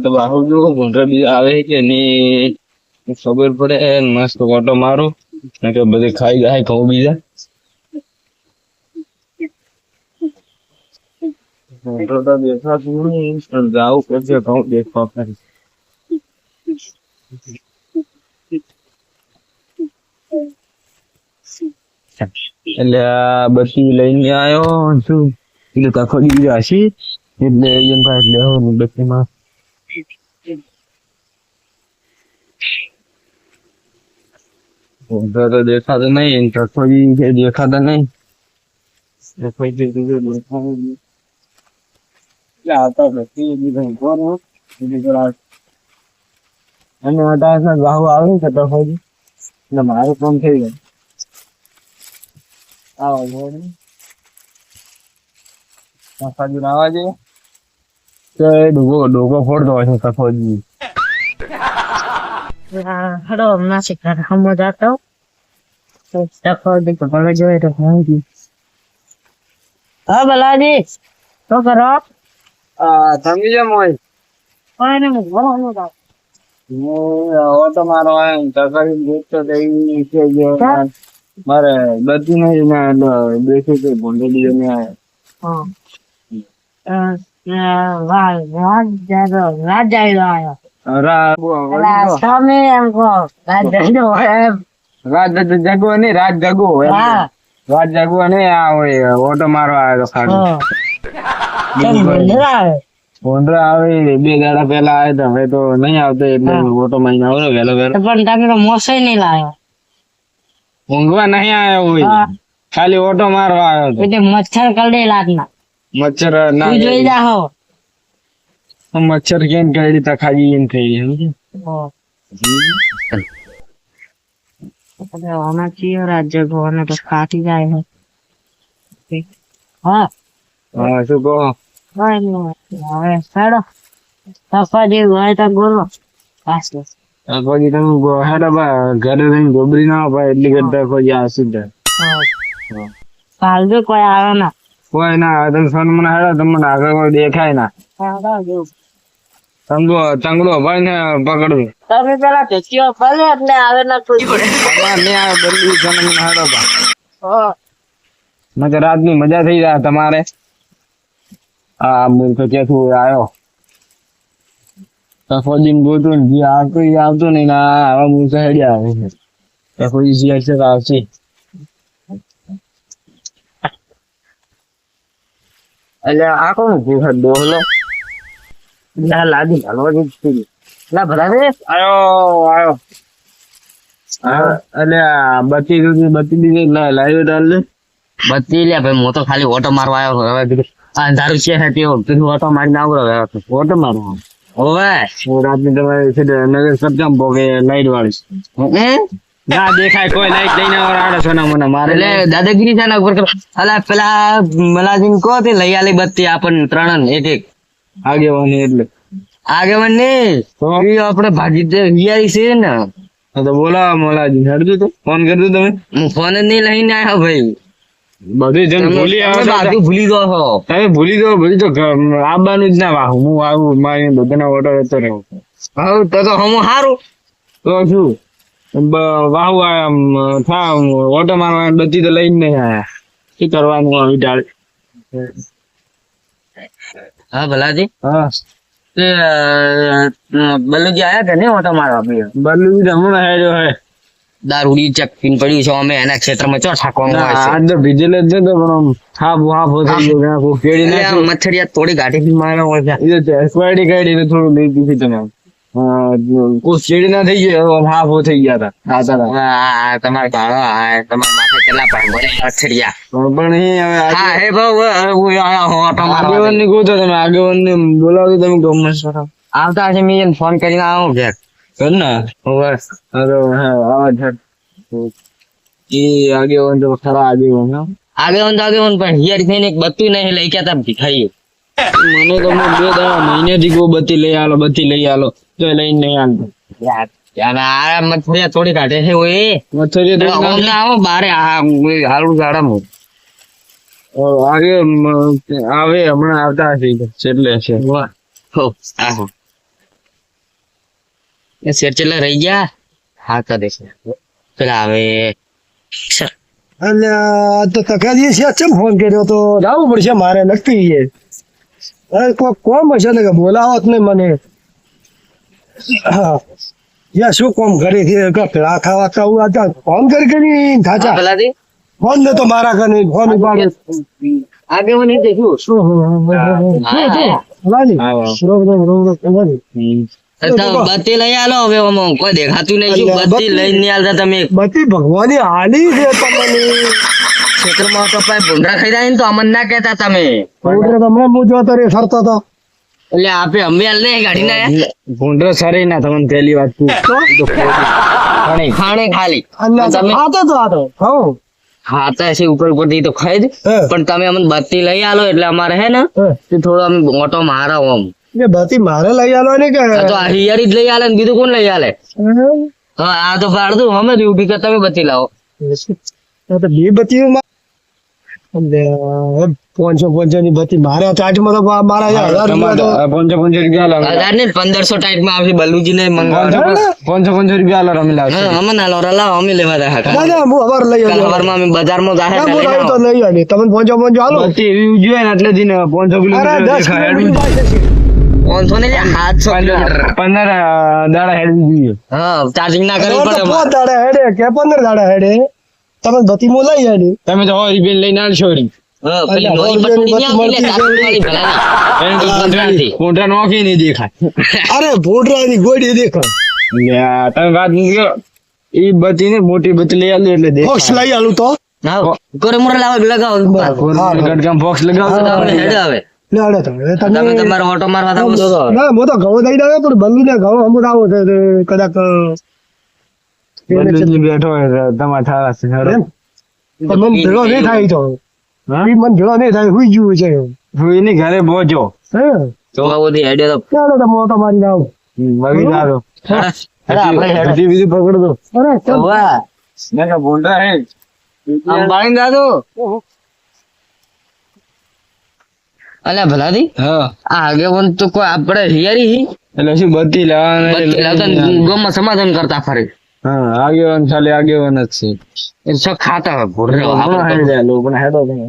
તો બાહુ જો ભૂંડરા બીજા આવે કે નહીં ખબર પડે. મસ્ત ઓટો મારો કે બધે ખાઈ જાય ઘઉં બીજા. ભૂંડરો તો દેખાતું નહીં પણ જાવું પડશે ઘઉં દેખવા કરી. એટલે આ બત્તી લઈને આવ્યો શું એટલે કાકો દીધી હશી એટલે એમ પાસે લેવાનું બત્તીમાં. ભૂંડરો તો દેખાતો નહીં કાકો દીધી દેખાતા નહીં. અને અટાણા ગાહુ આવે છે ટફોજી એટલે મારું કામ થઈ ગયું. આવો આવા છે તો ડોકો ફોડતો હોય છે ટફોજી. હડો હમણાં શીખર હમો જાતો ભલે જોઈએ તો હા બલાજી શું કરો? સમજી જાવ મોય કોઈ ને ભણવાનું જાવ ઓટો મારો મારે બધી નહીં બેસી તો ભૂંડો બીજો ને રાત જાય તમે એમ કહો રાત જાગો નહીં રાત જાગો રાત જાગવો નહીં આ હોય ઓટો મારો આવ્યો ખાલી ભૂંડરા આવે 2 દાડા પેલા આવે તો હવે તો નહીં આવતો એટલે ઓટો મહિને આવ્યો વેલો વેલો. પણ તમે તો મોસે નહીં લાવ્યો ઊંઘવા નહીં આવ્યો હોય ખાલી ઓટો મારવા આવ્યો હતો. એટલે મચ્છર કરડે લાગના મચ્છર ના જોઈ જાઓ મચ્છર કેમ કરડી તા ખાલી એમ થઈ ગઈ હમણાં ચિયો રાજ્ય ગોને તો કાઢી જાય છે. હા હા શું કહો હવે સાડો સફાજી હોય તો બોલો પછી તમે હેડો ઘરે રહીને ગોબરી ના ભાઈ એટલી કરતા કોઈ આસી જાય કાલ જો કોઈ આવે ના કોઈ ના આવે તમે ફોન મને હેડો તમને આગળ કોઈ દેખાય ના તંગડો ભાઈ ને પકડવું તમે પેલા ઢેકીઓ ફરે એટલે આવે ના કોઈ નહીં આવે બદલી ફોન મને હેડો પા રાત ની મજા થઈ જાય તમારે. હા મૂર્ખ ક્યાંથી આવ્યો ફોજી ગોતું ને આવતો નહીં આવા મૂર્ખ હેડ્યા આવે છે ફોજી આવશે. એટલે આ કોણ ડોહલો લાદી હાલવા દીધી ના ભરાવે આવ્યો એટલે બત્તી દીધી લાવ્યો ડાલ બત્તી લે ભાઈ હું તો ખાલી ઓટો મારવા આવ્યો હવે અંધારું છે તેઓ ઓટો મારીને આવરો ઓટો મારવા ઓવે રાતની તમારે નગર સબજામ ભોગે લાઈટ વાળી ના દેખાય કોઈ લાઈટ લઈને આવડે સોના મને મારે એટલે દાદાગીરી છે ને ઉપર અલા પેલા મલાજીન કહો તે લઈ આલી બત્તી આપણને 3 એક આગેવાની એટલે આગેવાન ને આપણે ભાગી વિયારી છે ને તો બોલાવો મોલાજી હેડજો તો ફોન કરજો તમે. હું ફોન જ નહીં લઈને આવ્યો ભાઈ બધું જન ભૂલી બાજુ ભૂલી ગયો છો તમે ભૂલી તો આવવાનું જ ના વાહ હું આવું મારી બધાના ઓર્ડર જતો રહ્યો હા તો હમ સારું તો શું વાહુ થા ઓટો મારવા બધી તો લઈને નહીં આયા શું કરવાનું આવી ડાળ. હા ભલાજી હા બલ્લુજી આયા કે નહીં ઓટો મારવા બલ્લુજી તો હમણાં હેડ્યો હે દારૂડી ચકીન પડ્યું છે અમે એના ક્ષેત્રમાં ચો ઠાકવામાં આવે છે. આજ તો ભીજેલ જ છે તો પણ હાફ થઈ ગયો કોઈ કેડી ના મચ્છરિયા થોડી ગાડી માર્યો હોય છે સ્ક્વાડી કાઢીને થોડું લઈ દીધી તમે કોઈ કેડી ના થઈ ગયો હાફ થઈ ગયા હતા તમારે ભાડો તમારા માથે કેટલા ભાંગો મચ્છરિયા પણ હા હે બહુ આગેવાન ની કહો તમે આગેવાન ને બોલાવો તમે ગમે આવતા હશે મેં ફોન કરીને આવું ઘેર કર ના બસ એ આગેવાન તો ખરા આગેવાન આગેવાન પણ હિયર થઈને એક બત્તી નહીં લઈ ગયા તા ભીખાઈ મને તો 2 દાડા મહિનેથી ગો બત્તી લઈ આલો તો લઈને નહીં આલતો યાર મચ્છરિયા થોડી કાઢે છે ઓય મચ્છરિયા આવો બારે હાલું ગાડામાં આગે આવે હમણાં આવતા હશે એટલે છે એ શેર ચેલા રહી ગયા હા કરે છે પેલા હવે એટલે આ તો તકાજી છે ચમ ફોન કર્યો તો જવું પડશે મારે નક્કી છે અરે કોઈ કોમ હશે ને કે બોલાવો જ નહીં મને હા યા શું કોમ કરી છે કે પેલા ખાવા ખાવું આ ફોન કરી થાચા પેલાથી ફોન ને તો મારા કને ફોન ઉપાડો આગેવાન એ દેખ્યું શું લાલી રોમ બત્તી લઈ આલો હવે આમાં કોઈ દેખાતું નહીં શું બત્તી લઈને આલતા તમે બધી ભગવાનની હાલી છે તમને ક્ષેત્રમાં તો ભાઈ ભૂંડરા ખાઈ જાય ને તો અમન ના કહેતા તમે ઓડરે તમે હું જોતો રે ફરતો તો એટલે આપે અમે હાલ નહીં ગાડી ના ભૂંડરો સરે ના તમને પહેલી વાત ખાણે ખાલી અલ્લાહ તમે આતો તો આતો હો ખાતા હશે ઉપર ઉપરથી તો ખાઈ જ પણ તમે અમને બત્તી લઈ આલો એટલે અમારે હે ને તે થોડો અમે ઓટો મારો આમ એ બધી મારે લઈ આલો ને કે આ તો આ હિયારી જ લઈ આલે ને બીજું કોણ લઈ આલે હા આ તો પાડતું અમે જ ઉભી કર તમે બત્તી લાવો આ તો બે બત્તીઓ માં 500 ની બત્તી મારે ચાર્જમાં તો મારા 1000 રૂપિયા તો 550 રૂપિયા લાગે 1000 ને 1500 ટાઈટ માં આવશે બલ્લુજી ને મંગાવજો 550 રૂપિયા લાગે અમે લાવશું હા અમે ના લાવો અમે લેવા દા ના ના હું અવાર લઈ આલો સવારમાં અમે બજારમાં જાહે ના હું લાવી તો લઈ આલી તમે 550 હાલો બત્તી એવી જોઈએ ને એટલે દિન 500 અરે કિલોમીટર 10 કિલોમીટર 500 ને 700 કિલોમીટર 15 દાડા હેડવી જોઈએ હા ચાર્જિંગ ના કરવી પડે 5 દાડા હેડે કે 15 દાડા હેડે તમે બત્તી મો લઈ આલી તમે તો હોય બેન લઈને આવશો હા પેલી નોઈ પટડી ની આવતી લે તારી ભલાની કોન્ટ્રા નોખી નહીં દેખાય અરે ભોડરાની ગોડી દેખો યા, તમે વાત મૂક્યો ઈ બત્તી ને મોટી બત્તી લઈ આલી એટલે દેખાય. બોક્સ લઈ આલું તો હા કોરે મોરે લાવો લગાવો ગડકામ બોક્સ લગાવજો તો આપણે હેડ આવે લે આડે તમે તમે તમારો ઓટો મારવા તો ના મો તો ઘઉં દઈ દે પણ બલ્લુ ને ઘઉં હમું આવો છે તે કદાચ બંદૂકની બેઠો હોય તો તમારે થારા છે હેડો. પણ મન ભેળો નહીં થાય તો હા? ઈ મન ભેળો નહીં થાય હુઈ ગયું છે હું એની ઘરે પહોંચો હે તો બધી હેડે તો ચાલો તો મોટો મારી આવો બગી ના દો આપણે હેડ બીજી બીજી પકડ દો અરે ચાલ વાહ મેં કહ્યું, ભૂંડા હે અંબાણી દાદુ અલ્યા ભલાદી હા આ આગેવાન તો કોઈ આપણે હિયારી એટલે શું બત્તી બત્તી લાવતા ને ગામમાં સમાધાન કરતા ફરે હા આગેવાન ખાલી આગેવાન જ છે એ સબ ખાતા હોય ભૂરે લોકોના હેડો તમે